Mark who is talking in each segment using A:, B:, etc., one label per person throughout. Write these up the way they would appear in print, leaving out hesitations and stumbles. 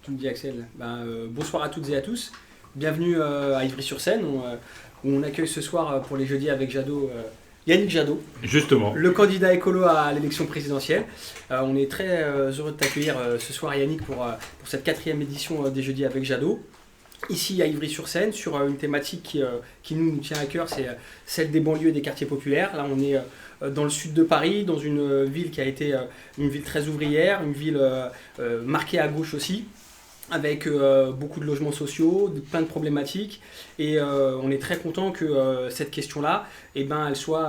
A: Tu me dis Axel. Bonsoir à toutes et à tous. Bienvenue à Ivry-sur-Seine où on accueille ce soir pour les jeudis avec Jadot, Yannick Jadot,
B: Justement.
A: le candidat écolo à l'élection présidentielle. On est très heureux de t'accueillir ce soir Yannick pour cette 4e édition des jeudis avec Jadot. Ici à Ivry-sur-Seine sur une thématique qui nous tient à cœur, c'est celle des banlieues et des quartiers populaires. Là on est dans le sud de Paris, dans une ville qui a été une ville très ouvrière, une ville marquée à gauche aussi, avec beaucoup de logements sociaux, plein de problématiques. Et on est très content que cette question-là, elle soit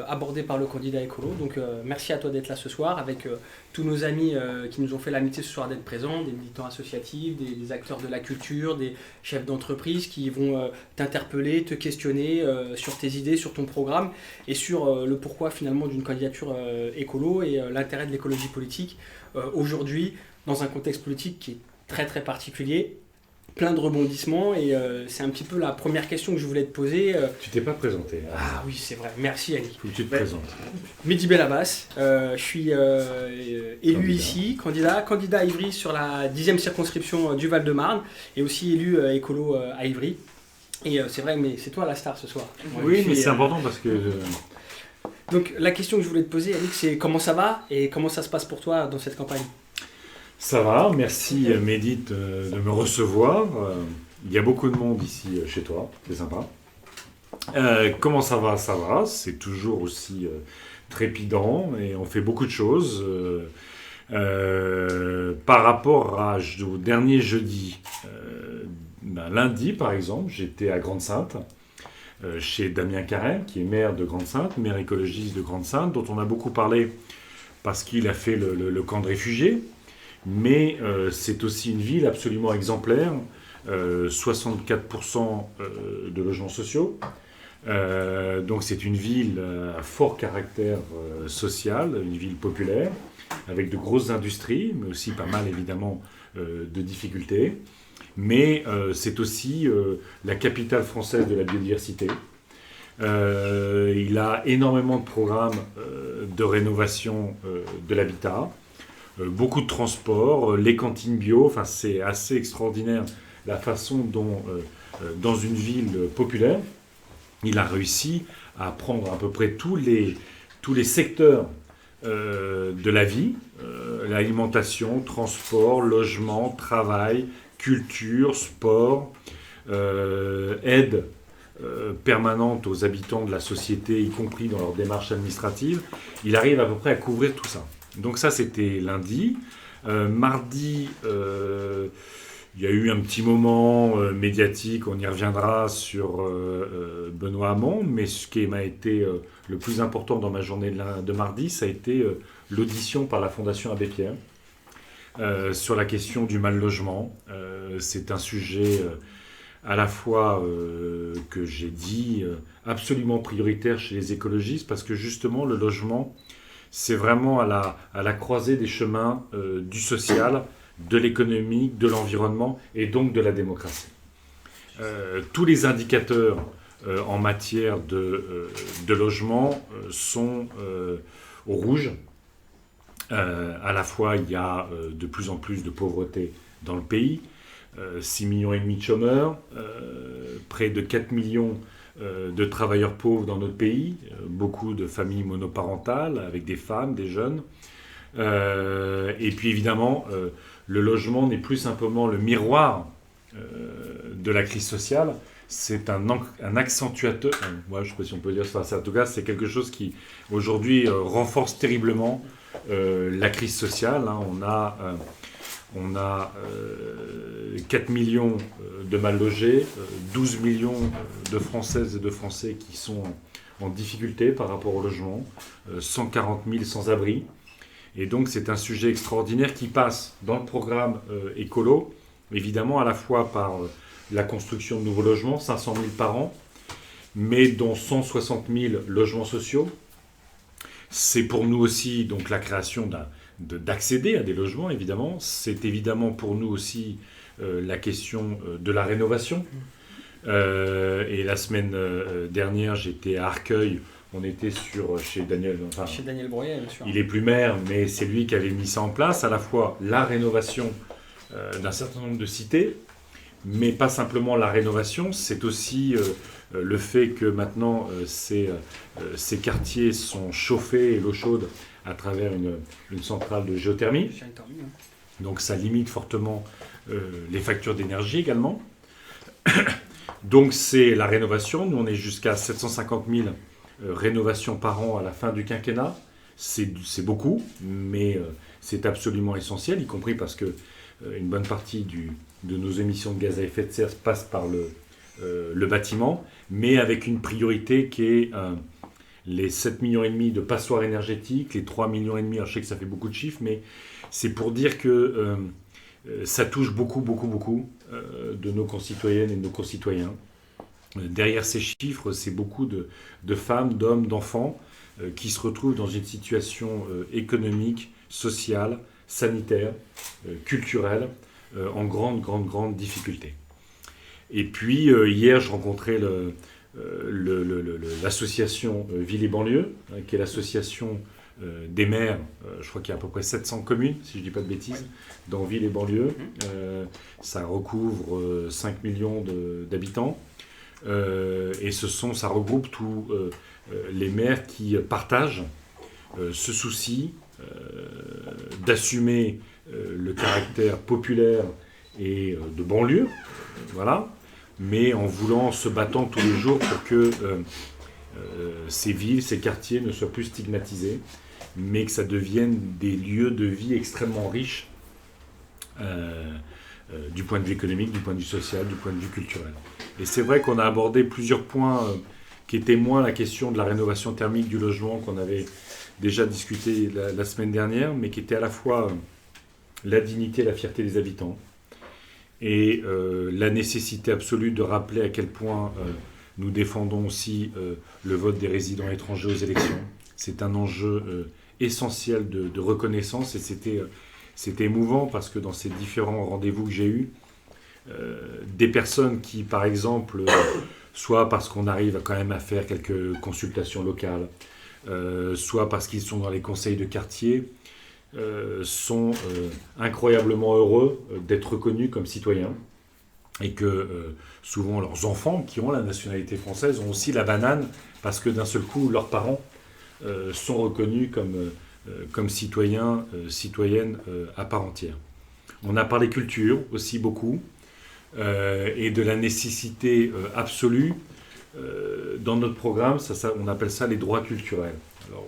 A: abordée par le candidat écolo. Donc merci à toi d'être là ce soir, avec tous nos amis qui nous ont fait l'amitié ce soir d'être présents, des militants associatifs, des acteurs de la culture, des chefs d'entreprise qui vont t'interpeller, te questionner sur tes idées, sur ton programme, et sur le pourquoi finalement d'une candidature écolo et l'intérêt de l'écologie politique aujourd'hui, dans un contexte politique qui est très très particulier, plein de rebondissements, et c'est un petit peu la première question que je voulais te poser.
B: Tu t'es pas présenté.
A: Ah oui, c'est vrai, merci Yannick.
B: Faut que tu te présentes.
A: Mehdi Bellabbas, je suis élu ici, candidat à Ivry sur la 10e circonscription du Val-de-Marne, et aussi élu écolo à Ivry. Et c'est vrai, mais c'est toi la star ce soir.
B: Oui, mais c'est important parce que...
A: Donc la question que je voulais te poser, Yannick, c'est comment ça va et comment ça se passe pour toi dans cette campagne ?
B: Ça va, merci Mehdi de me recevoir. Il y a beaucoup de monde ici chez toi, c'est sympa. Comment ça va? Ça va, c'est toujours aussi trépidant et on fait beaucoup de choses. Par rapport au dernier jeudi, lundi par exemple, j'étais à Grande-Synthe, chez Damien Carrel, qui est maire de Grande-Synthe, maire écologiste de Grande-Synthe, dont on a beaucoup parlé parce qu'il a fait le camp de réfugiés. Mais c'est aussi une ville absolument exemplaire, 64% de logements sociaux. Donc c'est une ville à fort caractère social, une ville populaire, avec de grosses industries, mais aussi pas mal évidemment de difficultés. Mais c'est aussi la capitale française de la biodiversité. Il a énormément de programmes de rénovation de l'habitat. Beaucoup de transports, les cantines bio, enfin c'est assez extraordinaire la façon dont, dans une ville populaire, il a réussi à prendre à peu près tous les secteurs de la vie, l'alimentation, transport, logement, travail, culture, sport, aide permanente aux habitants de la société, y compris dans leur démarche administrative. Il arrive à peu près à couvrir tout ça. Donc ça, c'était lundi. Mardi, il y a eu un petit moment médiatique, on y reviendra sur Benoît Hamon, mais ce qui m'a été le plus important dans ma journée de mardi, ça a été l'audition par la Fondation Abbé Pierre sur la question du mal-logement. C'est un sujet à la fois que j'ai dit absolument prioritaire chez les écologistes, parce que justement, le logement, c'est vraiment à la croisée des chemins du social, de l'économique, de l'environnement et donc de la démocratie. Tous les indicateurs en matière de logement sont au rouge. À la fois, il y a de plus en plus de pauvreté dans le pays, 6,5 millions de chômeurs, près de 4 millions de travailleurs pauvres dans notre pays, beaucoup de familles monoparentales avec des femmes, des jeunes. Et puis évidemment, le logement n'est plus simplement le miroir de la crise sociale, c'est un accentuateur, moi je ne sais pas si on peut dire ça, en tout cas c'est quelque chose qui aujourd'hui renforce terriblement la crise sociale. On a 4 millions de mal logés, 12 millions de Françaises et de Français qui sont en difficulté par rapport au logement, 140 000 sans-abri. Et donc c'est un sujet extraordinaire qui passe dans le programme écolo, évidemment à la fois par la construction de nouveaux logements, 500 000 par an, mais dont 160 000 logements sociaux. C'est pour nous aussi donc la création d'accéder à des logements, évidemment. C'est évidemment pour nous aussi la question de la rénovation. Et la semaine dernière, j'étais à Arcueil. On était chez Daniel.
A: Chez Daniel Breuillet, bien sûr.
B: Il est plus maire, mais c'est lui qui avait mis ça en place. À la fois la rénovation d'un certain nombre de cités, mais pas simplement la rénovation, c'est aussi le fait que maintenant ces quartiers sont chauffés et l'eau chaude à travers une centrale de géothermie. Donc ça limite fortement les factures d'énergie également. Donc c'est la rénovation. Nous on est jusqu'à 750 000 rénovations par an à la fin du quinquennat. C'est beaucoup, mais c'est absolument essentiel, y compris parce que une bonne partie de nos émissions de gaz à effet de serre passe par le bâtiment, mais avec une priorité qui est les 7,5 millions de passoires énergétiques, les 3,5 millions, alors je sais que ça fait beaucoup de chiffres, mais c'est pour dire que ça touche beaucoup de nos concitoyennes et de nos concitoyens. Derrière ces chiffres, c'est beaucoup de femmes, d'hommes, d'enfants qui se retrouvent dans une situation économique, sociale, sanitaire, culturelle, en grande difficulté. Et puis, hier, je rencontrais l'association Ville et Banlieue, qui est l'association des maires, je crois qu'il y a à peu près 700 communes, si je ne dis pas de bêtises, dans Ville et Banlieue. Ça recouvre 5 millions d'habitants. Et ça regroupe tous les maires qui partagent ce souci d'assumer le caractère populaire et de banlieue, voilà, mais en se battant tous les jours pour que ces villes, ces quartiers ne soient plus stigmatisés, mais que ça devienne des lieux de vie extrêmement riches du point de vue économique, du point de vue social, du point de vue culturel. Et c'est vrai qu'on a abordé plusieurs points qui étaient moins la question de la rénovation thermique du logement qu'on avait déjà discuté la semaine dernière, mais qui était à la fois la dignité et la fierté des habitants, et la nécessité absolue de rappeler à quel point nous défendons aussi le vote des résidents étrangers aux élections. C'est un enjeu essentiel de reconnaissance, et c'était émouvant parce que dans ces différents rendez-vous que j'ai eus, des personnes qui, par exemple, soit parce qu'on arrive quand même à faire quelques consultations locales, soit parce qu'ils sont dans les conseils de quartier, sont incroyablement heureux d'être reconnus comme citoyens, et que souvent leurs enfants qui ont la nationalité française ont aussi la banane parce que d'un seul coup leurs parents sont reconnus comme citoyens, citoyennes à part entière. On a parlé culture aussi beaucoup, et de la nécessité absolue dans notre programme, on appelle ça les droits culturels. Alors,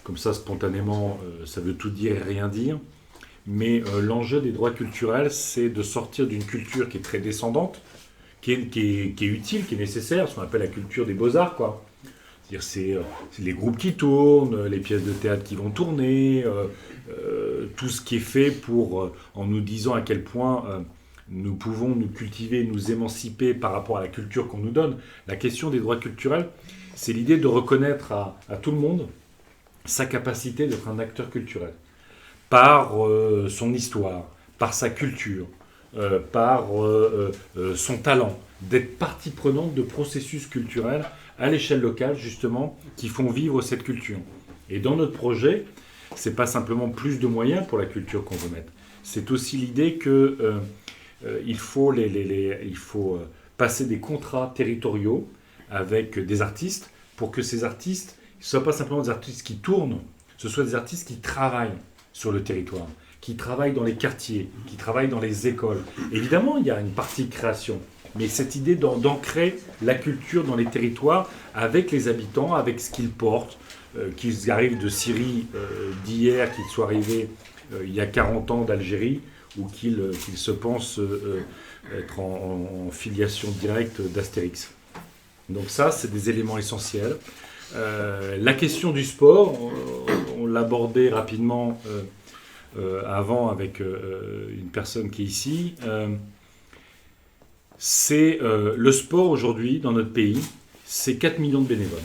B: comme ça, spontanément, ça veut tout dire et rien dire. Mais l'enjeu des droits culturels, c'est de sortir d'une culture qui est très descendante, qui est utile, qui est nécessaire, ce qu'on appelle la culture des beaux-arts, quoi. C'est-à-dire, c'est les groupes qui tournent, les pièces de théâtre qui vont tourner, tout ce qui est fait en nous disant à quel point nous pouvons nous cultiver, nous émanciper par rapport à la culture qu'on nous donne. La question des droits culturels, c'est l'idée de reconnaître à tout le monde sa capacité d'être un acteur culturel, par son histoire, par sa culture, par son talent, d'être partie prenante de processus culturels à l'échelle locale, justement, qui font vivre cette culture. Et dans notre projet, c'est pas simplement plus de moyens pour la culture qu'on veut mettre, c'est aussi l'idée que il faut passer des contrats territoriaux avec des artistes pour que ces artistes ne soient pas simplement des artistes qui tournent, ce soient des artistes qui travaillent sur le territoire, qui travaillent dans les quartiers, qui travaillent dans les écoles. Évidemment, il y a une partie création, mais cette idée d'ancrer la culture dans les territoires avec les habitants, avec ce qu'ils portent, qu'ils arrivent de Syrie d'hier, qu'ils soient arrivés il y a 40 ans d'Algérie, ou qu'ils se pensent être en filiation directe d'Astérix. Donc ça, c'est des éléments essentiels. La question du sport, on l'abordait rapidement avant avec une personne qui est ici. C'est le sport aujourd'hui dans notre pays, c'est 4 millions de bénévoles.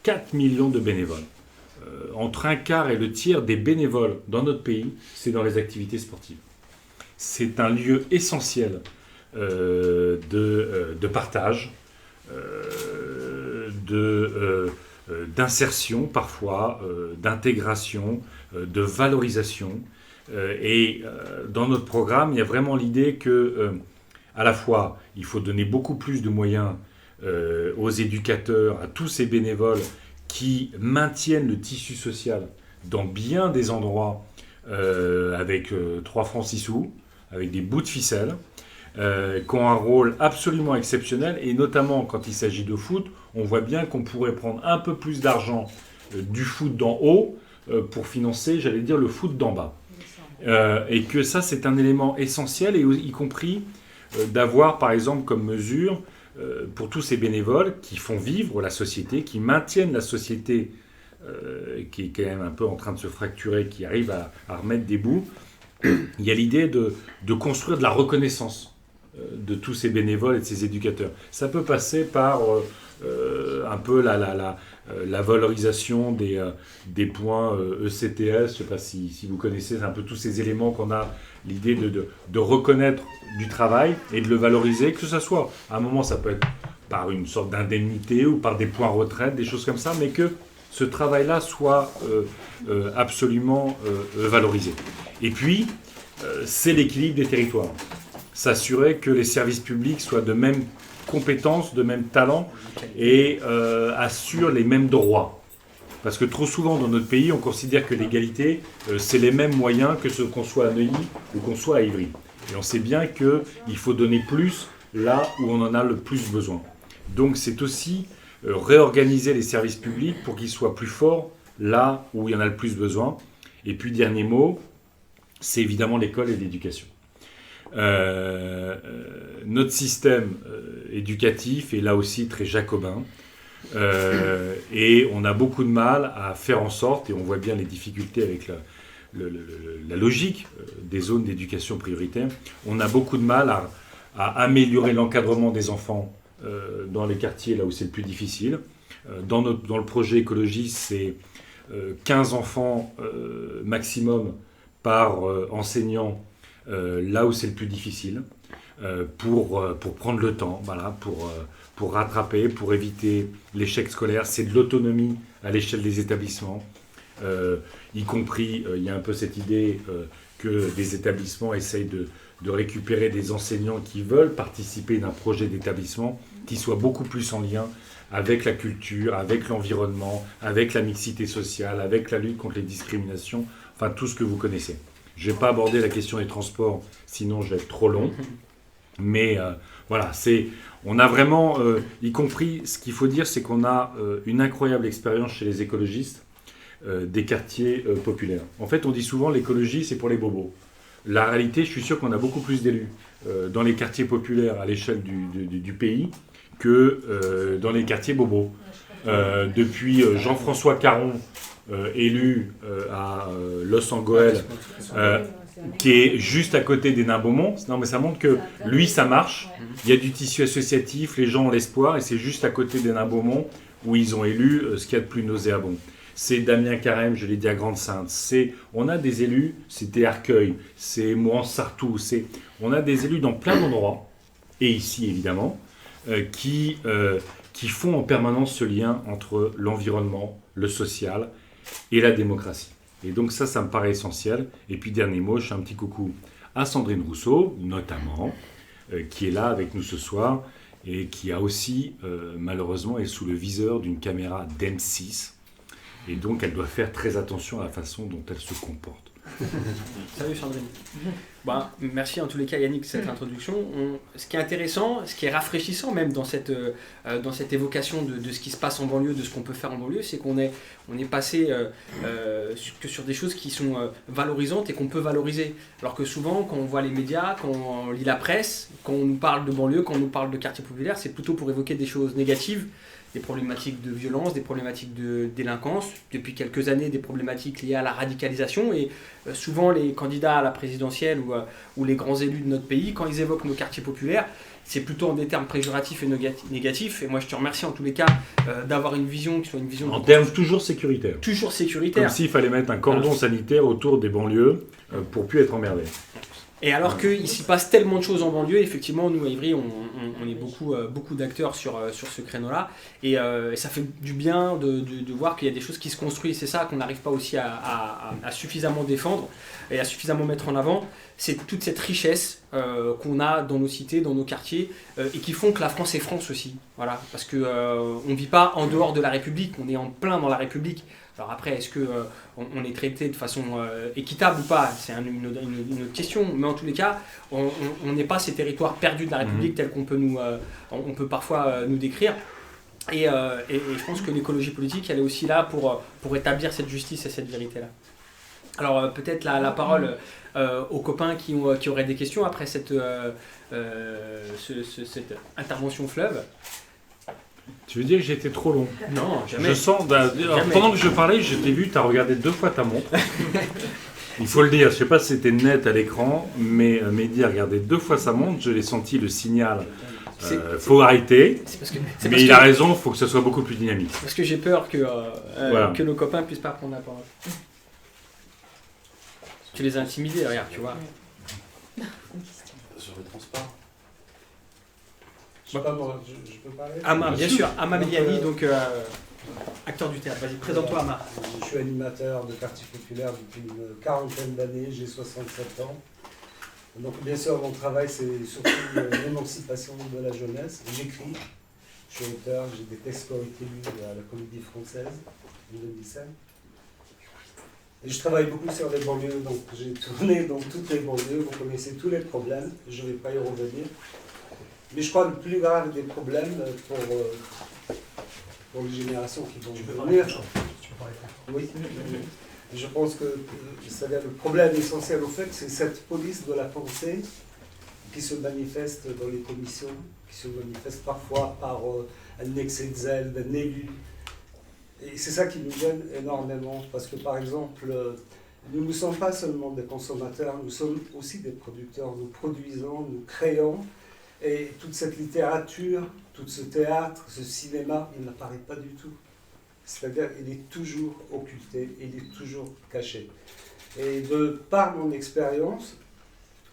B: 4 millions de bénévoles. Entre un quart et le tiers des bénévoles dans notre pays, c'est dans les activités sportives. C'est un lieu essentiel de partage, d'insertion parfois, d'intégration, de valorisation. Dans notre programme, il y a vraiment l'idée que, à la fois, il faut donner beaucoup plus de moyens aux éducateurs, à tous ces bénévoles qui maintiennent le tissu social dans bien des endroits avec 3 francs 6 sous, avec des bouts de ficelle, qui ont un rôle absolument exceptionnel. Et notamment quand il s'agit de foot, on voit bien qu'on pourrait prendre un peu plus d'argent du foot d'en haut pour financer, j'allais dire, le foot d'en bas. Et que ça, c'est un élément essentiel, et y compris d'avoir, par exemple, comme mesure, pour tous ces bénévoles qui font vivre la société, qui maintiennent la société qui est quand même un peu en train de se fracturer, qui arrive à remettre des bouts, il y a l'idée de construire de la reconnaissance de tous ces bénévoles et de ces éducateurs. Ça peut passer par un peu la valorisation des points ECTS, je ne sais pas si vous connaissez, c'est un peu tous ces éléments qu'on a, l'idée de reconnaître du travail et de le valoriser, que ce soit, à un moment ça peut être par une sorte d'indemnité ou par des points retraite, des choses comme ça, mais que ce travail-là soit absolument valorisé. Et puis, c'est l'équilibre des territoires. S'assurer que les services publics soient de même compétences, de même talent et assurent les mêmes droits. Parce que trop souvent dans notre pays, on considère que l'égalité, c'est les mêmes moyens que ce qu'on soit à Neuilly ou qu'on soit à Ivry. Et on sait bien qu'il faut donner plus là où on en a le plus besoin. Donc c'est aussi réorganiser les services publics pour qu'ils soient plus forts là où il y en a le plus besoin. Et puis, dernier mot, c'est évidemment l'école et l'éducation. Notre système éducatif est là aussi très jacobin. Et on a beaucoup de mal à faire en sorte, et on voit bien les difficultés avec la logique des zones d'éducation prioritaire, on a beaucoup de mal à améliorer l'encadrement des enfants dans les quartiers là où c'est le plus difficile. Dans le projet écologie, c'est 15 enfants maximum par enseignant là où c'est le plus difficile, pour prendre le temps, voilà, pour rattraper, pour éviter l'échec scolaire. C'est de l'autonomie à l'échelle des établissements, y compris, il y a un peu cette idée que des établissements essayent de récupérer des enseignants qui veulent participer d'un projet d'établissement qui soit beaucoup plus en lien avec la culture, avec l'environnement, avec la mixité sociale, avec la lutte contre les discriminations, enfin tout ce que vous connaissez. Je ne vais pas aborder la question des transports, sinon je vais être trop long. Mais voilà, on a vraiment, y compris, ce qu'il faut dire, c'est qu'on a une incroyable expérience chez les écologistes des quartiers populaires. En fait, on dit souvent l'écologie, c'est pour les bobos. La réalité, je suis sûr qu'on a beaucoup plus d'élus dans les quartiers populaires à l'échelle du pays que dans les quartiers bobos. Depuis Jean-François Caron, élu à Los Angeles, qui est juste à côté des Nains-Beaumont. Non, mais ça montre que lui, ça marche. Il y a du tissu associatif, les gens ont l'espoir, et c'est juste à côté des Nains-Beaumont où ils ont élu ce qu'il y a de plus nauséabond. C'est Damien Carême, je l'ai dit à Grande-Sainte. On a des élus, c'était Arcueil, c'est Mouans-Sartoux, on a des élus dans plein d'endroits, et ici évidemment, qui font en permanence ce lien entre l'environnement, le social et la démocratie. Et donc ça me paraît essentiel. Et puis dernier mot, je fais un petit coucou à Sandrine Rousseau, notamment, qui est là avec nous ce soir, et qui a aussi, malheureusement, est sous le viseur d'une caméra d'M6. Et donc, elle doit faire très attention à la façon dont elle se comporte.
A: Salut Sandrine. Merci en tous les cas Yannick de cette introduction. Ce qui est intéressant, ce qui est rafraîchissant même dans cette évocation de ce qui se passe en banlieue, de ce qu'on peut faire en banlieue, c'est qu'on est passé que sur des choses qui sont valorisantes et qu'on peut valoriser. Alors que souvent, quand on voit les médias, quand on lit la presse, quand on nous parle de banlieue, quand on nous parle de quartier populaire, c'est plutôt pour évoquer des choses négatives, des problématiques de violence, des problématiques de délinquance, depuis quelques années des problématiques liées à la radicalisation, et souvent les candidats à la présidentielle ou les grands élus de notre pays, quand ils évoquent nos quartiers populaires, c'est plutôt en des termes péjoratifs et négatifs, et moi je te remercie en tous les cas d'avoir une vision qui soit une vision...
B: En termes toujours sécuritaires.
A: Toujours sécuritaire.
B: Comme s'il fallait mettre un cordon sanitaire autour des banlieues pour plus être emmerdé.
A: Et alors qu'il s'y passe tellement de choses en banlieue, effectivement, nous à Ivry, on est beaucoup d'acteurs sur ce créneau-là. Et ça fait du bien de voir qu'il y a des choses qui se construisent. C'est ça qu'on n'arrive pas aussi à suffisamment défendre et à suffisamment mettre en avant. C'est toute cette richesse qu'on a dans nos cités, dans nos quartiers, et qui font que la France est France aussi. Voilà. Parce qu'on ne vit pas en dehors de la République, on est en plein dans la République. Alors après, est-ce qu'on est traité de façon équitable ou pas? C'est une autre question. Mais en tous les cas, on n'est pas ces territoires perdus de la République tels qu'on peut, on peut parfois nous décrire. Et je pense que l'écologie politique, elle est aussi là pour établir cette justice et cette vérité-là. Alors peut-être la parole aux copains qui auraient des questions après cette intervention fleuve.
B: Tu veux dire que j'ai été trop long?
A: Non, jamais.
B: Je sens, alors, pendant que je parlais, je t'ai vu, tu as regardé 2 fois ta montre. Il faut le dire, je ne sais pas si c'était net à l'écran, mais Mehdi a regardé 2 fois sa montre, je l'ai senti le signal. Faut arrêter, mais il a raison, il faut que ce soit beaucoup plus dynamique.
A: Parce que j'ai peur que nos copains ne puissent pas prendre la parole. Tu les as intimidés, regarde, tu vois.
C: Sur le transport.
D: Je peux parler?
A: Ama, bien sûr, Ama Mediani, donc acteur du théâtre. Vas-y, présente-toi, Ama.
D: Je suis animateur de quartier populaire depuis une quarantaine d'années, j'ai 67 ans. Donc bien sûr, mon travail, c'est surtout l'émancipation de la jeunesse. J'écris, je suis auteur, j'ai des textes qui ont été lus à la Comédie Française en 2017. Et je travaille beaucoup sur les banlieues, donc j'ai tourné dans toutes les banlieues, vous connaissez tous les problèmes, je ne vais pas y revenir. Mais je crois que le plus grave des problèmes pour les générations qui vont venir, oui, je pense que le problème essentiel au fait, c'est cette police de la pensée qui se manifeste dans les commissions, qui se manifeste parfois par un excès de zèle d'un élu. Et c'est ça qui nous gêne énormément, parce que par exemple, nous ne sommes pas seulement des consommateurs, nous sommes aussi des producteurs, nous produisons, nous créons. Et toute cette littérature, tout ce théâtre, ce cinéma, il n'apparaît pas du tout. C'est-à-dire il est toujours occulté, il est toujours caché. Et par mon expérience,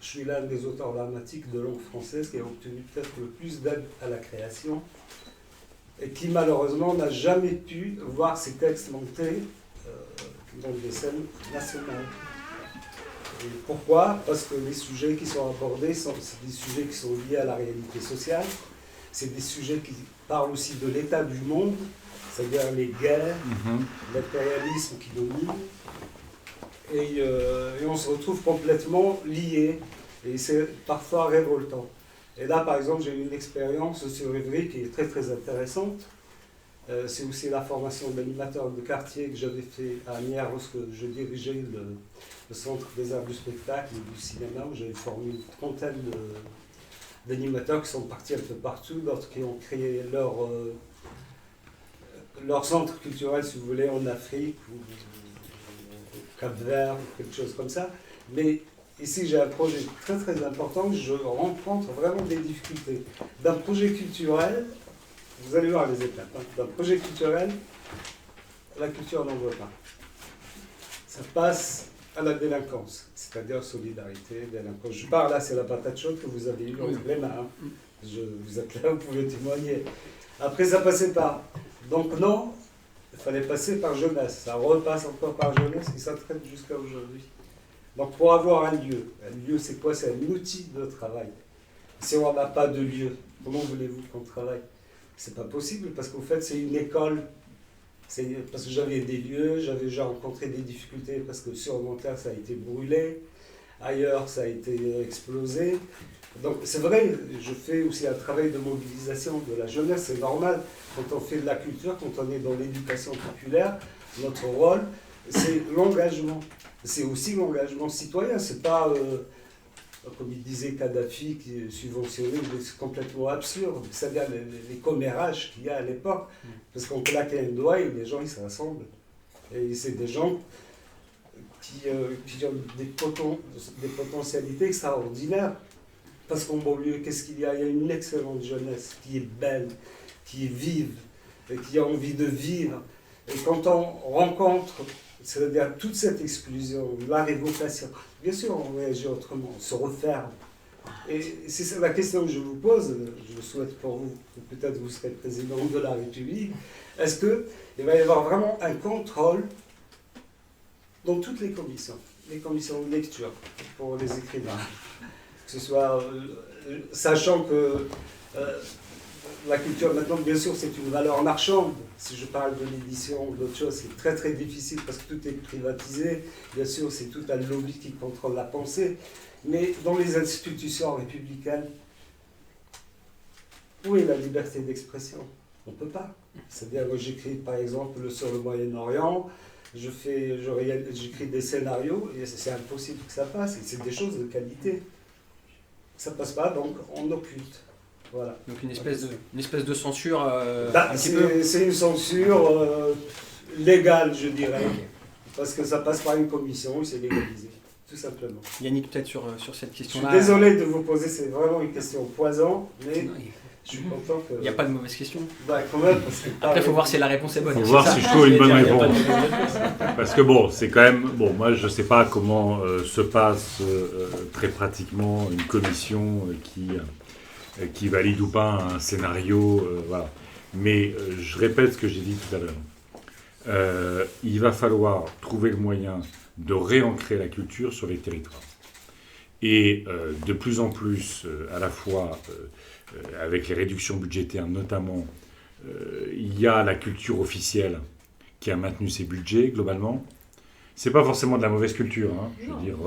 D: je suis l'un des auteurs dramatiques de langue française qui a obtenu peut-être le plus d'aide à la création et qui malheureusement n'a jamais pu voir ses textes monter dans des scènes nationales. Et pourquoi? Parce que les sujets qui sont abordés c'est des sujets qui sont liés à la réalité sociale, c'est des sujets qui parlent aussi de l'état du monde, c'est-à-dire les guerres, l'impérialisme qui domine, et on se retrouve complètement liés, et c'est parfois révoltant. Et là, par exemple, j'ai eu une expérience sur Ivry qui est très très intéressante. C'est aussi la formation d'animateur de quartier que j'avais fait à Anières lorsque je dirigeais le Centre des arts du spectacle et du cinéma, où j'avais formé une trentaine d'animateurs qui sont partis un peu partout, d'autres qui ont créé leur centre culturel, si vous voulez, en Afrique ou au Cap-Vert, ou quelque chose comme ça. Mais ici, j'ai un projet très très important, je rencontre vraiment des difficultés. D'un projet culturel, vous allez voir les étapes, d'un projet culturel, la culture n'en veut pas. Ça passe à la délinquance, c'est-à-dire solidarité, délinquance. Je parle là, c'est la patate chaude que vous avez eue dans les mains. Vous êtes là, vous pouvez témoigner. Après, ça passait par. Donc non, il fallait passer par jeunesse. Ça repasse encore par jeunesse et ça traite jusqu'à aujourd'hui. Donc pour avoir un lieu c'est quoi? C'est un outil de travail. Si on n'a pas de lieu, comment voulez-vous qu'on travaille? C'est pas possible parce qu'au fait, c'est une école. Parce que j'avais des lieux, j'avais déjà rencontré des difficultés parce que sur mon terre, ça a été brûlé, ailleurs, ça a été explosé. Donc c'est vrai, je fais aussi un travail de mobilisation de la jeunesse, c'est normal. Quand on fait de la culture, quand on est dans l'éducation populaire, notre rôle, c'est l'engagement. C'est aussi l'engagement citoyen, c'est pas... comme il disait Kadhafi, qui est subventionné, c'est complètement absurde. C'est-à-dire les commérages qu'il y a à l'époque. Parce qu'on claque un doigt et les gens ils se rassemblent. Et c'est des gens qui ont des potentialités extraordinaires. Parce qu'en banlieue, qu'est-ce qu'il y a? Il y a une excellente jeunesse qui est belle, qui est vive, et qui a envie de vivre. Et quand on rencontre C'est-à-dire toute cette exclusion, la révocation. Bien sûr, on réagit autrement, on se referme. Et c'est la question que je vous pose, je le souhaite pour vous, que peut-être vous serez président de la République. Est-ce qu'il va y avoir vraiment un contrôle dans toutes les commissions de lecture pour les écrivains, que ce soit, sachant que la culture maintenant, bien sûr, c'est une valeur marchande. Si je parle de l'édition ou d'autres choses, c'est très très difficile parce que tout est privatisé. Bien sûr, c'est tout un lobby qui contrôle la pensée. Mais dans les institutions républicaines, où est la liberté d'expression? On ne peut pas. C'est-à-dire, moi j'écris par exemple sur le Moyen-Orient, j'écris des scénarios, et c'est impossible que ça passe, et c'est des choses de qualité. Ça ne passe pas, donc on occulte. Voilà.
A: Donc une espèce de censure un petit peu.
D: C'est une censure légale, je dirais, parce que ça passe par une commission, et c'est légalisé. Tout simplement.
A: Yannick, peut-être sur cette
D: Je
A: question-là.
D: suis désolé de vous poser, c'est vraiment une question poison, mais je suis content que...
A: Il n'y a pas de mauvaise question.
D: Bah, quand même, parce que...
A: Après, il faut voir si la réponse est bonne.
B: Il faut voir si je trouve une bonne réponse. Parce que bon, c'est quand même... Bon, moi, je ne sais pas comment se passe très pratiquement une commission qui valide ou pas un scénario. Voilà. Mais je répète ce que j'ai dit tout à l'heure. Il va falloir trouver le moyen de réancrer la culture sur les territoires. Et de plus en plus, à la fois avec les réductions budgétaires notamment, il y a la culture officielle qui a maintenu ses budgets globalement. C'est pas forcément de la mauvaise culture, hein. Je veux dire,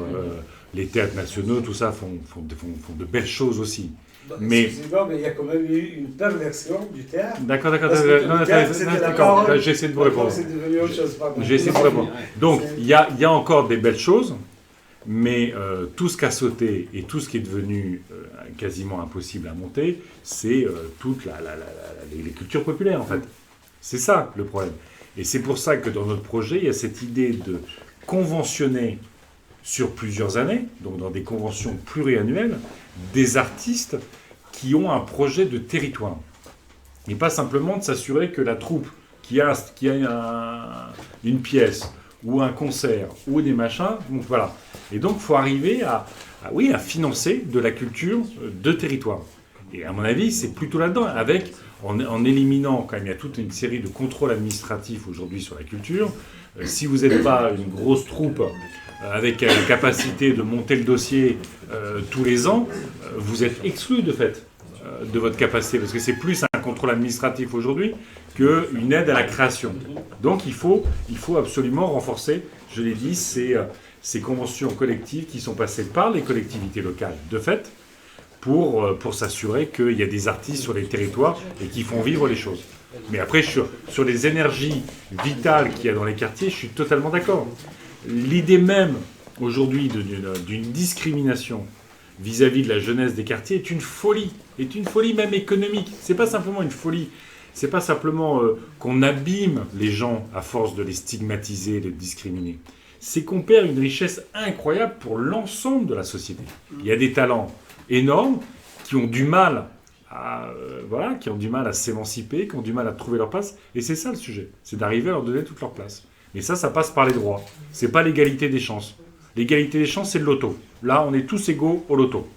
B: les théâtres nationaux, tout ça font de belles choses aussi.
D: Mais il y a quand même eu une perversion du théâtre.
B: D'accord. J'essaie de vous répondre. J'essaie de vous répondre. Donc, il y a encore des belles choses, mais tout ce qui a sauté et tout ce qui est devenu quasiment impossible à monter, c'est toutes les cultures populaires, en fait. C'est ça, le problème. Et c'est pour ça que dans notre projet, il y a cette idée de conventionner sur plusieurs années, donc dans des conventions pluriannuelles, des artistes qui ont un projet de territoire. Et pas simplement de s'assurer que la troupe qui a une pièce ou un concert ou des machins, donc voilà. Et donc il faut arriver à financer de la culture de territoire. Et à mon avis, c'est plutôt là-dedans, en éliminant, quand même, il y a toute une série de contrôles administratifs aujourd'hui sur la culture. Si vous n'êtes pas une grosse troupe avec la capacité de monter le dossier tous les ans, vous êtes exclu de fait de votre capacité, parce que c'est plus un contrôle administratif aujourd'hui qu'une aide à la création. Donc il faut absolument renforcer, je l'ai dit, ces conventions collectives qui sont passées par les collectivités locales, de fait, pour s'assurer qu'il y a des artistes sur les territoires et qui font vivre les choses. Mais après, sur les énergies vitales qu'il y a dans les quartiers, je suis totalement d'accord. L'idée même, aujourd'hui, d'une discrimination vis-à-vis de la jeunesse des quartiers est une folie même économique. C'est pas simplement une folie, c'est pas simplement qu'on abîme les gens à force de les stigmatiser, de les discriminer. C'est qu'on perd une richesse incroyable pour l'ensemble de la société. Il y a des talents énormes qui ont du mal à s'émanciper, qui ont du mal à trouver leur place, et c'est ça le sujet, c'est d'arriver à leur donner toute leur place. Mais ça passe par les droits. C'est pas l'égalité des chances. L'égalité des chances, c'est le loto. Là, on est tous égaux au loto.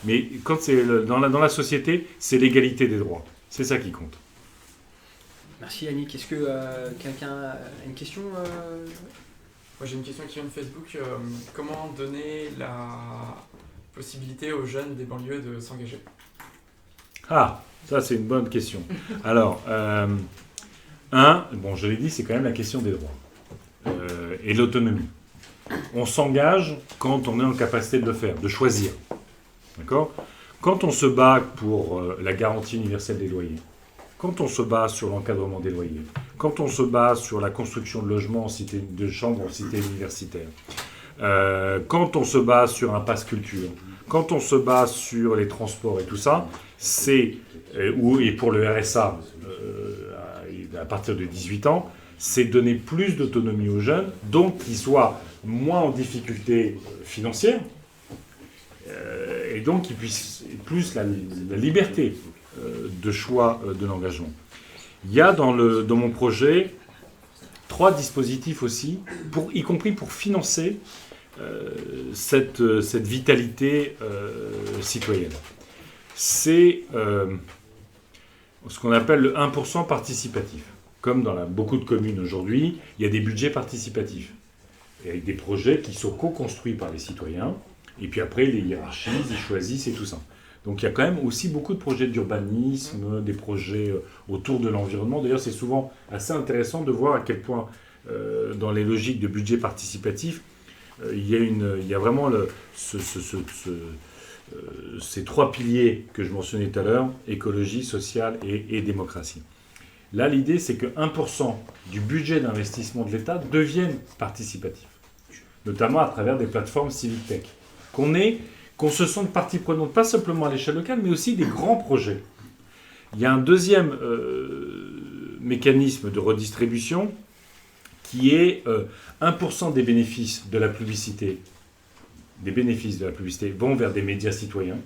B: Mais quand c'est dans la société, c'est l'égalité des droits. C'est ça qui compte.
A: Merci Yannick. Est-ce que quelqu'un a une question
E: Moi j'ai une question qui vient de Facebook. Comment donner la possibilité aux jeunes des banlieues de s'engager?
B: Ah, ça c'est une bonne question. Alors, je l'ai dit, c'est quand même la question des droits et de l'autonomie. On s'engage quand on est en capacité de le faire, de choisir. D'accord ? Quand on se bat pour la garantie universelle des loyers, quand on se bat sur l'encadrement des loyers, quand on se bat sur la construction de logements de chambres en cité universitaire, quand on se bat sur un pass culture, quand on se bat sur les transports et tout ça, et pour le RSA à partir de 18 ans, c'est donner plus d'autonomie aux jeunes, donc qu'ils soient moins en difficulté financière, et donc qu'ils puissent plus la liberté de choix de l'engagement. Il y a dans mon projet 3 dispositifs aussi, y compris pour financer cette vitalité citoyenne. C'est ce qu'on appelle le 1% participatif. Comme dans beaucoup de communes aujourd'hui, il y a des budgets participatifs, et avec des projets qui sont co-construits par les citoyens, et puis après ils les hiérarchisent, ils choisissent et tout ça. Donc il y a quand même aussi beaucoup de projets d'urbanisme, des projets autour de l'environnement. D'ailleurs, c'est souvent assez intéressant de voir à quel point, dans les logiques de budget participatif, il y a vraiment ces 3 piliers que je mentionnais tout à l'heure, écologie, sociale et démocratie. Là, l'idée, c'est que 1% du budget d'investissement de l'État devienne participatif, notamment à travers des plateformes civic tech, qu'on se sente partie prenante, pas simplement à l'échelle locale, mais aussi des grands projets. Il y a un deuxième mécanisme de redistribution qui est 1% des bénéfices de la publicité. Des bénéfices de la publicité vont vers des médias citoyens.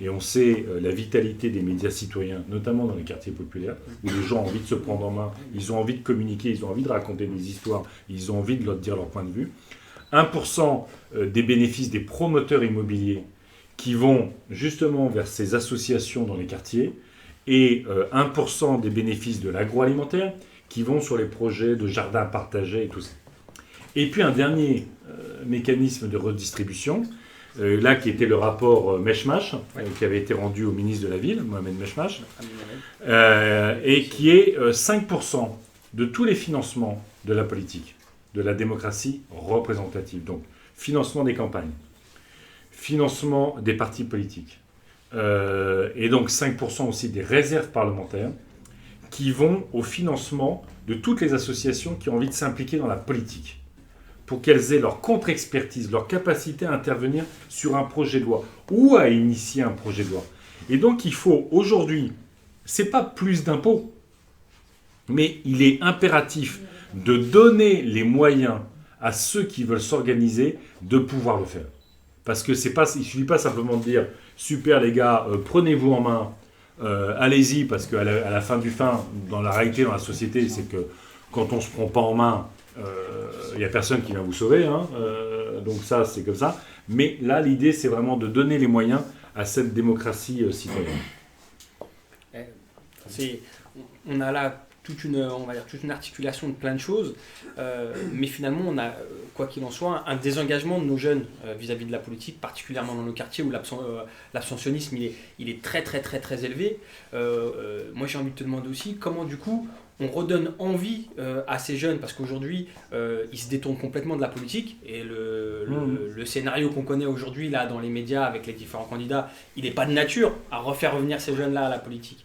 B: Et on sait la vitalité des médias citoyens, notamment dans les quartiers populaires, où les gens ont envie de se prendre en main, ils ont envie de communiquer, ils ont envie de raconter des histoires, ils ont envie de leur dire leur point de vue. 1% des bénéfices des promoteurs immobiliers qui vont justement vers ces associations dans les quartiers, et 1% des bénéfices de l'agroalimentaire qui vont sur les projets de jardins partagés et tout ça. Et puis un dernier mécanisme de redistribution, là qui était le rapport Meshmash, qui avait été rendu au ministre de la Ville, Mohamed Meshmash, et qui est 5% de tous les financements de la politique, de la démocratie représentative. Donc financement des campagnes, financement des partis politiques, et donc 5% aussi des réserves parlementaires qui vont au financement de toutes les associations qui ont envie de s'impliquer dans la politique, pour qu'elles aient leur contre-expertise, leur capacité à intervenir sur un projet de loi ou à initier un projet de loi. Et donc il faut aujourd'hui, c'est pas plus d'impôts, mais il est impératif de donner les moyens à ceux qui veulent s'organiser de pouvoir le faire. Parce que il ne suffit pas simplement de dire « Super les gars, prenez-vous en main, allez-y », parce qu'à la fin du fin, dans la réalité, dans la société, c'est que quand on ne se prend pas en main, il n'y a personne qui vient vous sauver, hein, donc ça, c'est comme ça. Mais là, l'idée, c'est vraiment de donner les moyens à cette démocratie citoyenne.
A: On a là toute une articulation de plein de choses, mais finalement, on a, quoi qu'il en soit, un désengagement de nos jeunes vis-à-vis de la politique, particulièrement dans nos quartiers où l'abstentionnisme il est très très très très élevé. Moi, j'ai envie de te demander aussi comment, du coup, on redonne envie à ces jeunes, parce qu'aujourd'hui, ils se détournent complètement de la politique, et le scénario qu'on connaît aujourd'hui là dans les médias avec les différents candidats, il n'est pas de nature à refaire revenir ces jeunes-là à la politique.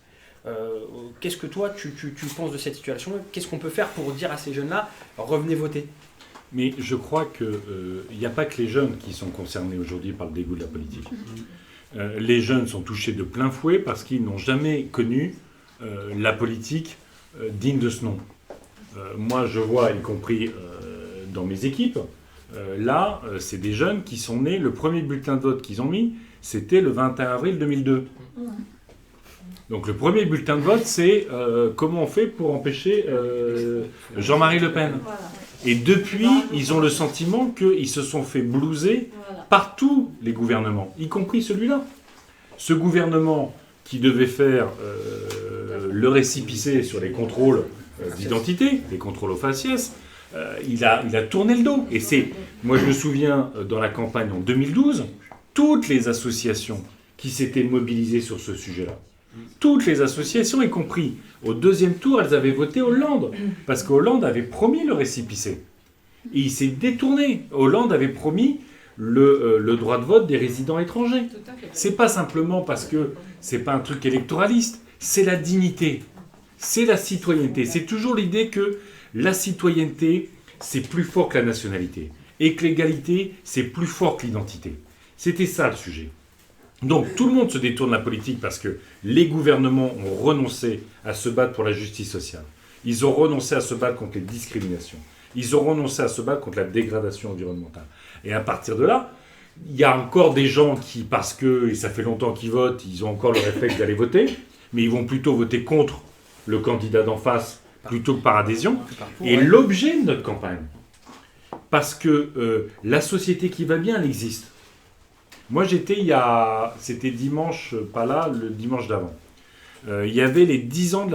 A: Qu'est-ce que toi, tu penses de cette situation? Qu'est-ce qu'on peut faire pour dire à ces jeunes-là, revenez voter?
B: Mais je crois qu'il n'y a pas que les jeunes qui sont concernés aujourd'hui par le dégoût de la politique. Les jeunes sont touchés de plein fouet parce qu'ils n'ont jamais connu la politique digne de ce nom. Moi, je vois, y compris dans mes équipes, là, c'est des jeunes qui sont nés, le premier bulletin de vote qu'ils ont mis, c'était le 21 avril 2002. Donc le premier bulletin de vote, c'est comment on fait pour empêcher Jean-Marie Le Pen. Et depuis, ils ont le sentiment qu'ils se sont fait blouser par tous les gouvernements, y compris celui-là. Ce gouvernement qui devait faire le récépissé sur les contrôles d'identité, les contrôles au faciès, il a tourné le dos. Et moi je me souviens, dans la campagne en 2012, toutes les associations qui s'étaient mobilisées sur ce sujet-là, toutes les associations, y compris au deuxième tour, elles avaient voté Hollande, parce qu'Hollande avait promis le récépissé. Et il s'est détourné. Hollande avait promis le droit de vote des résidents étrangers. C'est pas simplement parce que c'est pas un truc électoraliste, c'est la dignité, c'est la citoyenneté. C'est toujours l'idée que la citoyenneté, c'est plus fort que la nationalité, et que l'égalité, c'est plus fort que l'identité. C'était ça le sujet. Donc tout le monde se détourne de la politique parce que les gouvernements ont renoncé à se battre pour la justice sociale. Ils ont renoncé à se battre contre les discriminations. Ils ont renoncé à se battre contre la dégradation environnementale. Et à partir de là, il y a encore des gens qui, parce que, et ça fait longtemps qu'ils votent, ils ont encore le réflexe d'aller voter, mais ils vont plutôt voter contre le candidat d'en face plutôt que par adhésion.
A: Parcours,
B: Et
A: ouais.
B: l'objet de notre campagne, parce que la société qui va bien, elle existe. Moi, c'était dimanche, pas là, le dimanche d'avant. Il y avait les 10 ans de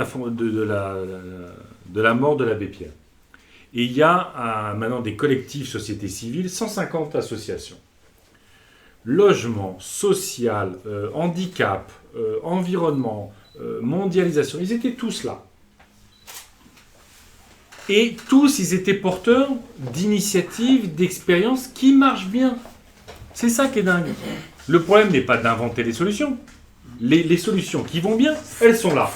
B: la mort de l'abbé Pierre. Et il y a maintenant des collectifs sociétés civiles, 150 associations. Logement, social, handicap, environnement, mondialisation, ils étaient tous là. Et tous, ils étaient porteurs d'initiatives, d'expériences qui marchent bien. C'est ça qui est dingue. Le problème n'est pas d'inventer les solutions. Les solutions qui vont bien, elles sont là.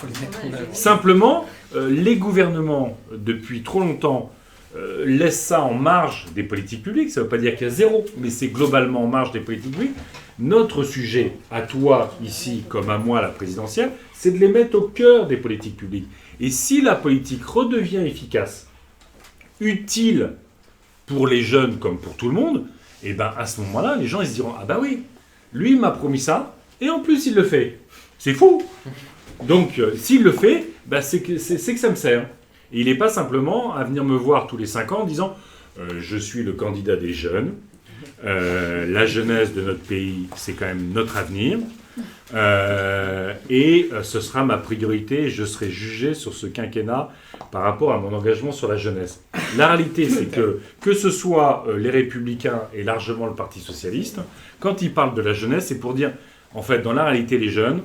B: Simplement, les gouvernements, depuis trop longtemps, laissent ça en marge des politiques publiques. Ça ne veut pas dire qu'il y a zéro, mais c'est globalement en marge des politiques publiques. Notre sujet, à toi ici, comme à moi, la présidentielle, c'est de les mettre au cœur des politiques publiques. Et si la politique redevient efficace, utile pour les jeunes comme pour tout le monde, et ben à ce moment-là, les gens ils se diront « Ah ben oui, lui il m'a promis ça, et en plus il le fait. C'est fou !» Donc s'il le fait, ben, c'est que ça me sert. Et il n'est pas simplement à venir me voir tous les 5 ans en disant « Je suis le candidat des jeunes, la jeunesse de notre pays, c'est quand même notre avenir. » ce sera ma priorité, je serai jugé sur ce quinquennat par rapport à mon engagement sur la jeunesse. La réalité, c'est que ce soit les Républicains et largement le Parti Socialiste, quand ils parlent de la jeunesse, c'est pour dire, en fait, dans la réalité, les jeunes,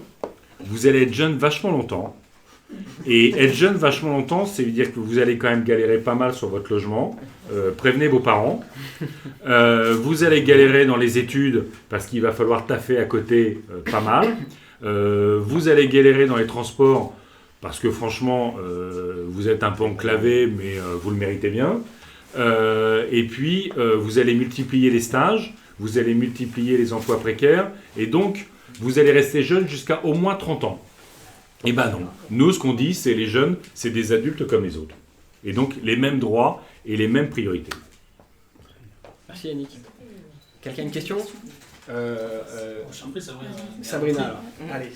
B: vous allez être jeunes vachement longtemps. Et être jeune vachement longtemps, c'est veut dire que vous allez quand même galérer pas mal sur votre logement. Prévenez vos parents. Vous allez galérer dans les études parce qu'il va falloir taffer à côté pas mal. Vous allez galérer dans les transports parce que franchement, vous êtes un peu enclavé, mais vous le méritez bien. Et puis, vous allez multiplier les stages, vous allez multiplier les emplois précaires, et donc, vous allez rester jeune jusqu'à au moins 30 ans. Eh ben non. Nous, ce qu'on dit, c'est les jeunes, c'est des adultes comme les autres. Et donc, les mêmes droits et les mêmes priorités.
A: Merci Yannick. Quelqu'un a une question
C: Sabrina.
A: Sabrina, alors. Allez.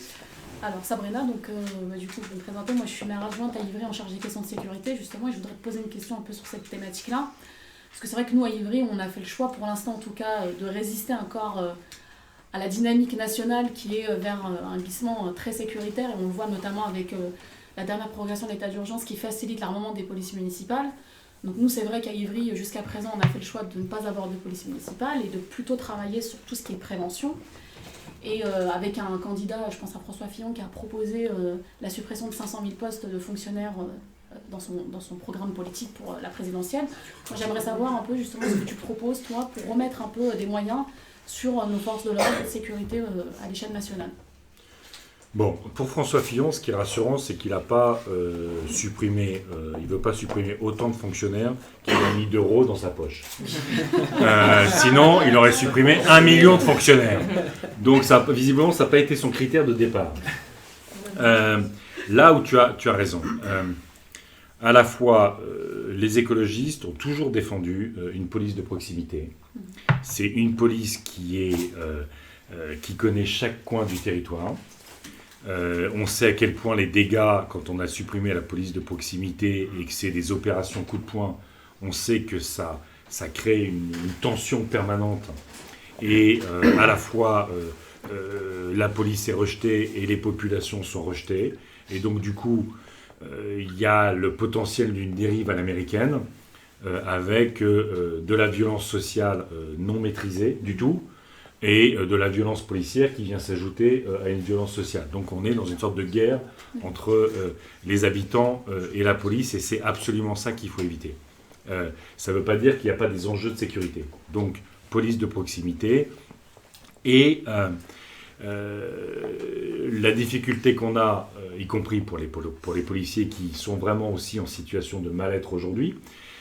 F: Alors Sabrina, donc du coup, je vais me présenter. Moi, je suis maire adjointe à Ivry en charge des questions de sécurité, justement, et je voudrais te poser une question un peu sur cette thématique-là. Parce que c'est vrai que nous, à Ivry, on a fait le choix, pour l'instant en tout cas, de résister encore à la dynamique nationale qui est vers un glissement très sécuritaire, et on le voit notamment avec la dernière prorogation de l'état d'urgence qui facilite l'armement des polices municipales. Donc nous, c'est vrai qu'à Ivry, jusqu'à présent, on a fait le choix de ne pas avoir de police municipale et de plutôt travailler sur tout ce qui est prévention. Et avec un candidat, je pense à François Fillon, qui a proposé la suppression de 500 000 postes de fonctionnaires dans son programme politique pour la présidentielle. Moi, j'aimerais savoir un peu justement ce que tu proposes, toi, pour remettre un peu des moyens sur nos forces de l'ordre et de sécurité à l'échelle nationale.
B: Bon, pour François Fillon, ce qui est rassurant, c'est qu'il n'a pas supprimé, il ne veut pas supprimer autant de fonctionnaires qu'il a mis d'euros dans sa poche. Sinon, il aurait supprimé 1 million de fonctionnaires. Donc, ça, visiblement, ça n'a pas été son critère de départ. Là où tu as raison. À la fois, les écologistes ont toujours défendu une police de proximité. C'est une police qui connaît chaque coin du territoire. On sait à quel point les dégâts, quand on a supprimé la police de proximité et que c'est des opérations coup de poing, on sait que ça crée une tension permanente. Et à la fois, la police est rejetée et les populations sont rejetées. Et donc, du coup, il y a le potentiel d'une dérive à l'américaine avec de la violence sociale non maîtrisée du tout, et de la violence policière qui vient s'ajouter à une violence sociale. Donc on est dans une sorte de guerre entre les habitants et la police, et c'est absolument ça qu'il faut éviter. Ça ne veut pas dire qu'il n'y a pas des enjeux de sécurité. Donc police de proximité, et la difficulté qu'on a, y compris pour les policiers qui sont vraiment aussi en situation de mal-être aujourd'hui,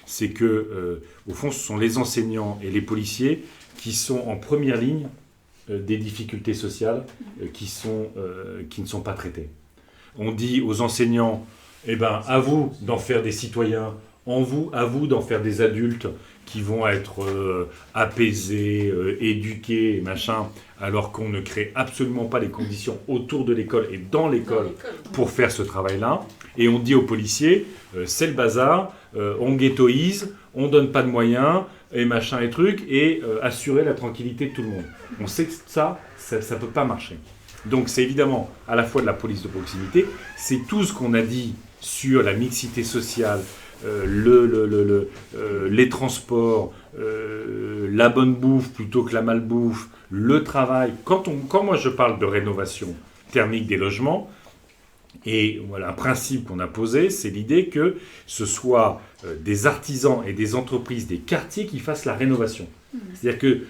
B: c'est que, au fond, ce sont les enseignants et les policiers qui sont en première ligne des difficultés sociales qui ne sont pas traitées. On dit aux enseignants, eh ben, à vous d'en faire des citoyens à vous d'en faire des adultes qui vont être apaisés, éduqués et machin, alors qu'on ne crée absolument pas les conditions autour de l'école et dans l'école pour faire ce travail-là. Et on dit aux policiers, c'est le bazar, on ghettoise, on donne pas de moyens, et machin et truc, et assurer la tranquillité de tout le monde. On sait que ça peut pas marcher. Donc c'est évidemment à la fois de la police de proximité, c'est tout ce qu'on a dit sur la mixité sociale, les transports, la bonne bouffe plutôt que la malbouffe, le travail. Quand moi je parle de rénovation thermique des logements, et voilà, un principe qu'on a posé, c'est l'idée que ce soit des artisans et des entreprises des quartiers qui fassent la rénovation. C'est-à-dire que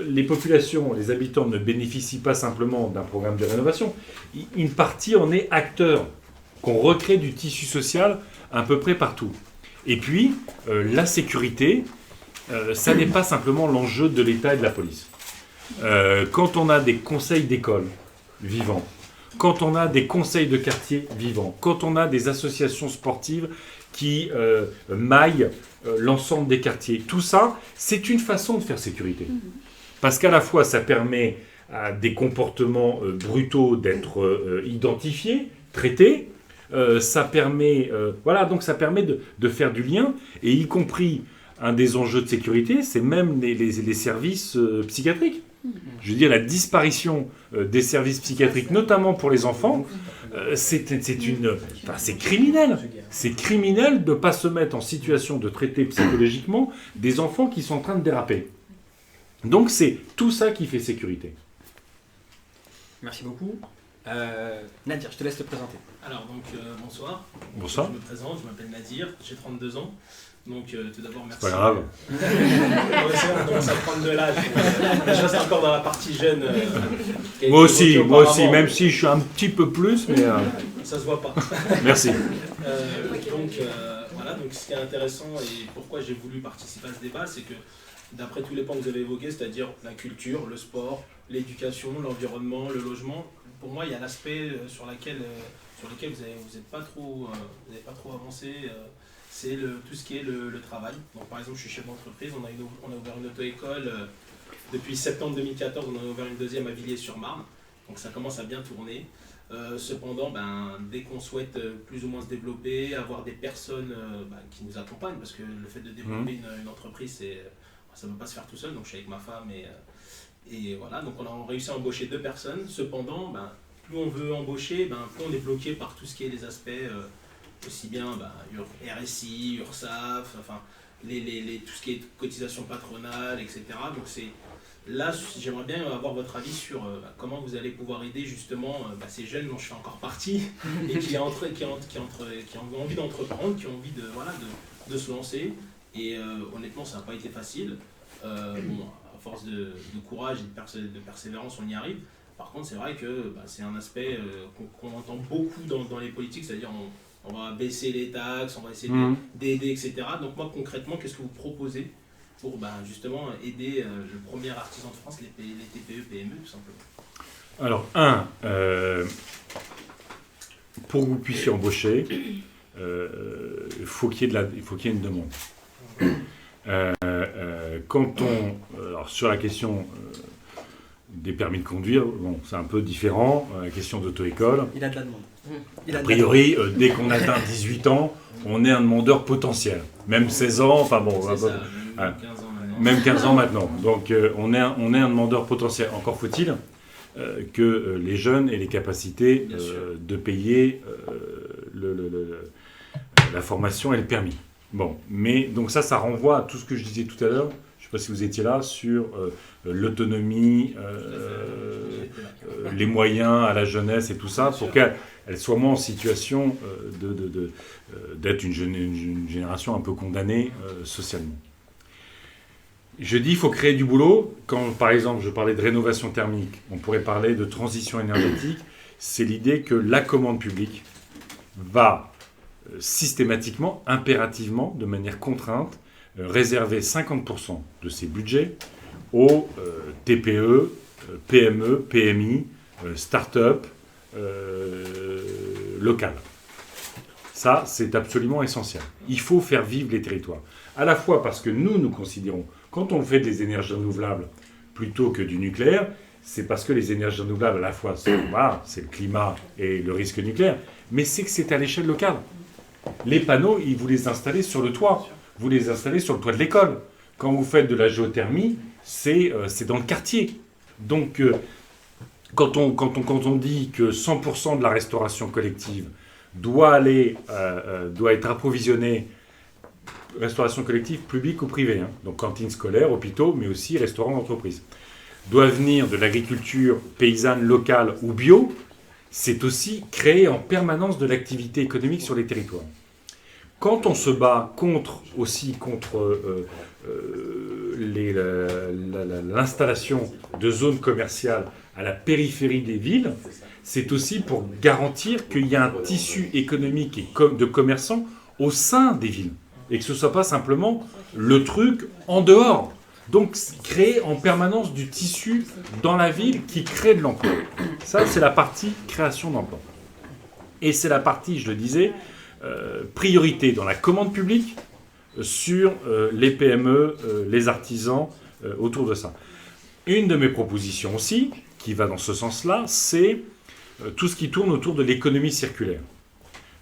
B: les populations, les habitants ne bénéficient pas simplement d'un programme de rénovation. Une partie en est acteur, qu'on recrée du tissu social à peu près partout. Et puis, la sécurité, ça n'est pas simplement l'enjeu de l'État et de la police. Quand on a des conseils d'école vivants, quand on a des conseils de quartier vivants, quand on a des associations sportives qui maillent l'ensemble des quartiers, tout ça, c'est une façon de faire sécurité. Parce qu'à la fois, ça permet à des comportements brutaux d'être identifiés, traités, ça permet, donc ça permet de faire du lien, et y compris un des enjeux de sécurité, c'est même les services psychiatriques. Je veux dire, la disparition des services psychiatriques, notamment pour les enfants, c'est criminel. C'est criminel de ne pas se mettre en situation de traiter psychologiquement des enfants qui sont en train de déraper. Donc c'est tout ça qui fait sécurité.
A: Merci beaucoup. Nadir, je te laisse te présenter.
C: Alors donc bonsoir.
B: Bonsoir.
C: Je me présente, je m'appelle Nadir, j'ai 32 ans. Donc tout d'abord merci.
B: C'est pas grave.
C: On commence à prendre de l'âge. Je reste encore dans la partie jeune.
B: Moi aussi, même si je suis un petit peu plus, mais...
C: Ça se voit pas.
B: Merci.
C: Voilà, donc ce qui est intéressant et pourquoi j'ai voulu participer à ce débat, c'est que d'après tous les points que vous avez évoqués, c'est-à-dire la culture, le sport, l'éducation, l'environnement, le logement, pour moi il y a l'aspect sur lequel vous n'avez pas trop avancé. C'est tout ce qui est le travail. Donc, par exemple, je suis chef d'entreprise, on a ouvert une auto-école depuis septembre 2014, on en a ouvert une deuxième à Villiers-sur-Marne, donc ça commence à bien tourner. Cependant, dès qu'on souhaite plus ou moins se développer, avoir des personnes qui nous accompagnent, parce que le fait de développer une entreprise, ça ne peut pas se faire tout seul, donc je suis avec ma femme et voilà, donc on a réussi à embaucher 2 personnes. Cependant, plus on veut embaucher, plus on est bloqué par tout ce qui est les aspects aussi bien RSI, URSAF, enfin tout ce qui est cotisation patronale, etc. Donc là, j'aimerais bien avoir votre avis sur comment vous allez pouvoir aider justement ces jeunes dont je fais encore partie et qui ont envie d'entreprendre, qui ont envie de se lancer. Et honnêtement, ça n'a pas été facile. À force de courage et de persévérance, on y arrive. Par contre, c'est vrai que c'est un aspect qu'on entend beaucoup dans les politiques, c'est-à-dire on va baisser les taxes, on va essayer d'aider, etc. Donc moi, concrètement, qu'est-ce que vous proposez pour justement aider le premier artisan de France, les TPE, PME, tout simplement?
B: Alors, pour que vous puissiez embaucher, il faut qu'il y ait une demande. Alors sur la question des permis de conduire, c'est un peu différent, la question d'auto-école.
A: Il a de la demande.
B: A priori, dès qu'on atteint 18 ans, on est un demandeur potentiel. Même 16 ans, même 15 ans maintenant. Donc on est un demandeur potentiel. Encore faut-il que les jeunes aient les capacités de payer la formation et le permis. Mais donc ça renvoie à tout ce que je disais tout à l'heure. Je ne sais pas si vous étiez là, sur l'autonomie, les moyens à la jeunesse et tout ça, pour qu'elle soit moins en situation d'être une génération un peu condamnée socialement. Je dis qu'il faut créer du boulot. Quand, par exemple, je parlais de rénovation thermique, on pourrait parler de transition énergétique. C'est l'idée que la commande publique va systématiquement, impérativement, de manière contrainte, réserver 50% de ses budgets aux TPE, PME, PMI, start-up locales. Ça, c'est absolument essentiel. Il faut faire vivre les territoires. À la fois parce que nous considérons, quand on fait des énergies renouvelables plutôt que du nucléaire, c'est parce que les énergies renouvelables, à la fois, c'est le climat et le risque nucléaire, mais c'est que c'est à l'échelle locale. Les panneaux, vous les installez sur le toit. Vous les installez sur le toit de l'école. Quand vous faites de la géothermie, c'est dans le quartier. Donc, quand on dit que 100% de la restauration collective doit être approvisionnée, restauration collective publique ou privée, hein, donc cantines scolaires, hôpitaux, mais aussi restaurants d'entreprise, doit venir de l'agriculture paysanne locale ou bio, c'est aussi créer en permanence de l'activité économique sur les territoires. Quand on se bat contre l'installation de zones commerciales à la périphérie des villes, c'est aussi pour garantir qu'il y a un tissu économique et de commerçants au sein des villes. Et que ce ne soit pas simplement le truc en dehors. Donc créer en permanence du tissu dans la ville qui crée de l'emploi. Ça, c'est la partie création d'emploi. Et c'est la partie, je le disais, priorité dans la commande publique sur les PME, les artisans, autour de ça. Une de mes propositions aussi, qui va dans ce sens-là, c'est tout ce qui tourne autour de l'économie circulaire.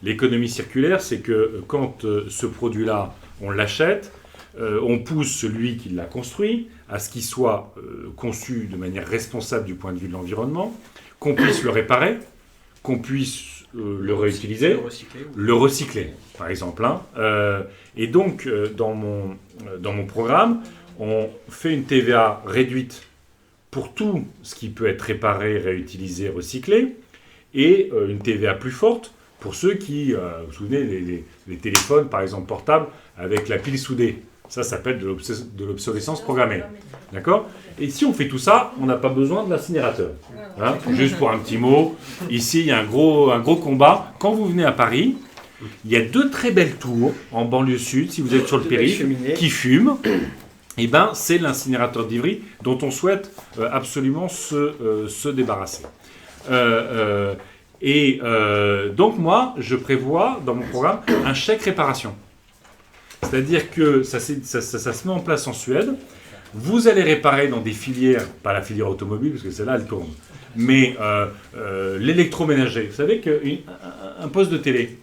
B: L'économie circulaire, c'est que quand ce produit-là, on l'achète, on pousse celui qui l'a construit à ce qu'il soit conçu de manière responsable du point de vue de l'environnement, qu'on puisse le réparer, qu'on puisse le réutiliser, le recycler, par exemple. Hein. Et donc, dans mon programme, on fait une TVA réduite pour tout ce qui peut être réparé, réutilisé, recyclé, et une TVA plus forte pour ceux qui, vous vous souvenez, les téléphones, par exemple, portables, avec la pile soudée. Ça s'appelle de l'obsolescence programmée. D'accord ? Et si on fait tout ça, on n'a pas besoin de l'incinérateur. Hein ? Juste pour un petit mot, ici, il y a un gros combat. Quand vous venez à Paris, il y a 2 très belles tours en banlieue sud, si vous êtes sur le périph', qui fument. Eh ben, c'est l'incinérateur d'Ivry dont on souhaite absolument se débarrasser. Donc moi, je prévois dans mon programme un chèque réparation. C'est-à-dire que ça se met en place en Suède. Vous allez réparer dans des filières, pas la filière automobile, parce que celle-là, elle tourne, mais l'électroménager. Vous savez qu'un poste de télé,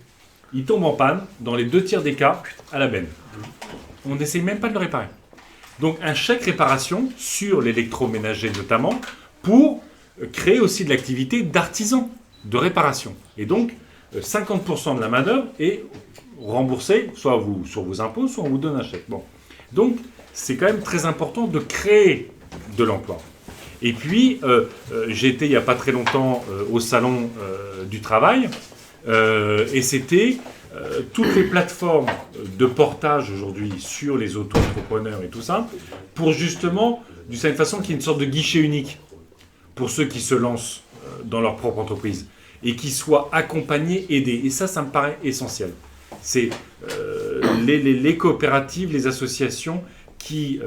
B: il tombe en panne, dans les 2 tiers des cas, à la benne. On n'essaye même pas de le réparer. Donc un chèque réparation sur l'électroménager notamment, pour créer aussi de l'activité d'artisans de réparation. Et donc 50% de la main-d'œuvre est remboursée, soit sur vos impôts, soit on vous donne un chèque. Bon. Donc c'est quand même très important de créer de l'emploi. Et puis j'ai été il n'y a pas très longtemps au salon du travail, et c'était toutes les plateformes de portage aujourd'hui sur les auto-entrepreneurs et tout ça, pour justement, d'une certaine façon, qu'il y ait une sorte de guichet unique pour ceux qui se lancent dans leur propre entreprise et qui soient accompagnés, aidés. Et ça me paraît essentiel. C'est les coopératives, les associations qui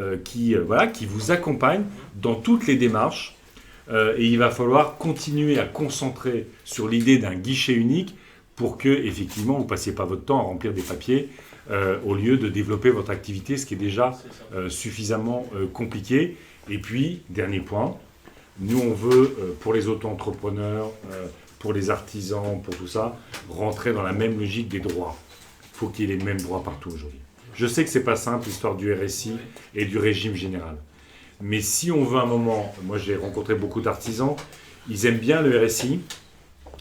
B: vous accompagnent dans toutes les démarches. Et il va falloir continuer à concentrer sur l'idée d'un guichet unique pour que, effectivement, vous ne passiez pas votre temps à remplir des papiers au lieu de développer votre activité, ce qui est déjà suffisamment compliqué. Et puis, dernier point, nous, on veut, pour les auto-entrepreneurs, pour les artisans, pour tout ça, rentrer dans la même logique des droits. Il faut qu'il y ait les mêmes droits partout aujourd'hui. Je sais que ce n'est pas simple, l'histoire du RSI et du régime général. Mais si on veut un moment, moi j'ai rencontré beaucoup d'artisans, ils aiment bien le RSI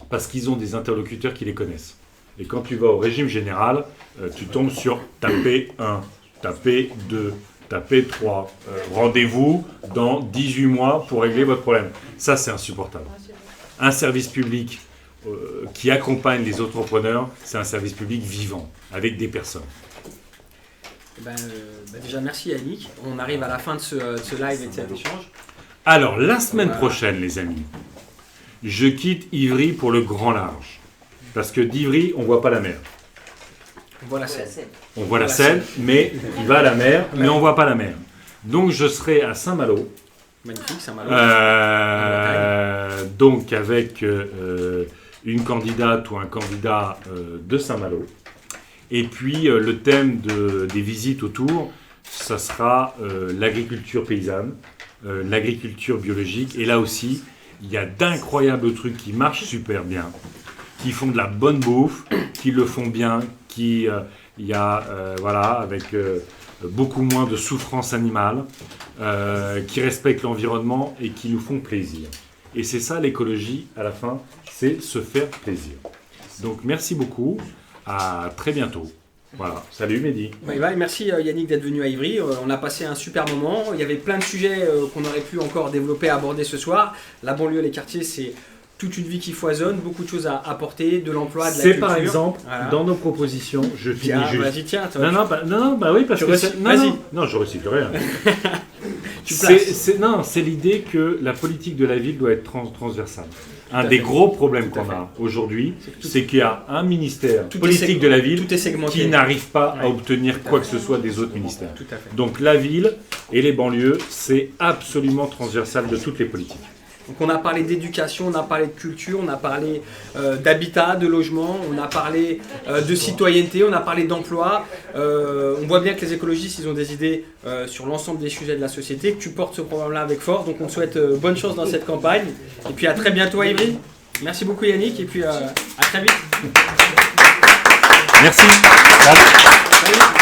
B: parce qu'ils ont des interlocuteurs qui les connaissent. Et quand tu vas au régime général, tu tombes sur taper 1, taper 2, taper 3. Rendez-vous dans 18 mois pour régler votre problème. Ça, c'est insupportable. Un service public qui accompagne les entrepreneurs, c'est un service public vivant, avec des personnes.
A: Déjà, merci Yannick. On arrive à la fin de ce live et de cet échange.
B: Alors, la semaine prochaine, les amis, je quitte Ivry pour le grand large. Parce que d'Ivry, on ne voit pas la mer.
A: On voit la Seine.
B: On voit la Seine, mais il va à la mer, mais on ne voit pas la mer. Donc, je serai à Saint-Malo.
A: Magnifique, Saint-Malo.
B: Donc, avec une candidate ou un candidat de Saint-Malo. Et puis le thème des visites autour, ça sera l'agriculture paysanne, l'agriculture biologique. Et là aussi, il y a d'incroyables trucs qui marchent super bien, qui font de la bonne bouffe, qui le font bien, avec beaucoup moins de souffrance animale, qui respectent l'environnement et qui nous font plaisir. Et c'est ça l'écologie, à la fin, c'est se faire plaisir. Donc merci beaucoup, à très bientôt. Voilà, salut Mehdi.
A: Merci Yannick d'être venu à Ivry, on a passé un super moment, il y avait plein de sujets qu'on aurait pu encore développer, aborder ce soir. La banlieue, les quartiers, c'est toute une vie qui foisonne, beaucoup de choses à apporter, de l'emploi, de la culture.
B: C'est par exemple, dans nos propositions, je finis juste.
A: Vas-y, tiens, toi.
B: Oui, parce que
A: vas-y.
B: Non, je recycle rien.
A: Tu places.
B: C'est l'idée que la politique de la ville doit être transversale. Un des gros problèmes qu'on a aujourd'hui, c'est qu'il y a un ministère politique de la ville qui n'arrive pas à obtenir quoi que ce soit des autres ministères.
A: Tout à fait.
B: Donc la ville et les banlieues, c'est absolument transversal de toutes les politiques.
A: Donc on a parlé d'éducation, on a parlé de culture, on a parlé d'habitat, de logement, on a parlé de citoyenneté, on a parlé d'emploi. On voit bien que les écologistes, ils ont des idées sur l'ensemble des sujets de la société, que tu portes ce programme-là avec force. Donc on te souhaite bonne chance dans cette campagne. Et puis à très bientôt à Ivry. Merci beaucoup Yannick et puis à très vite.
B: Merci.
A: Salut.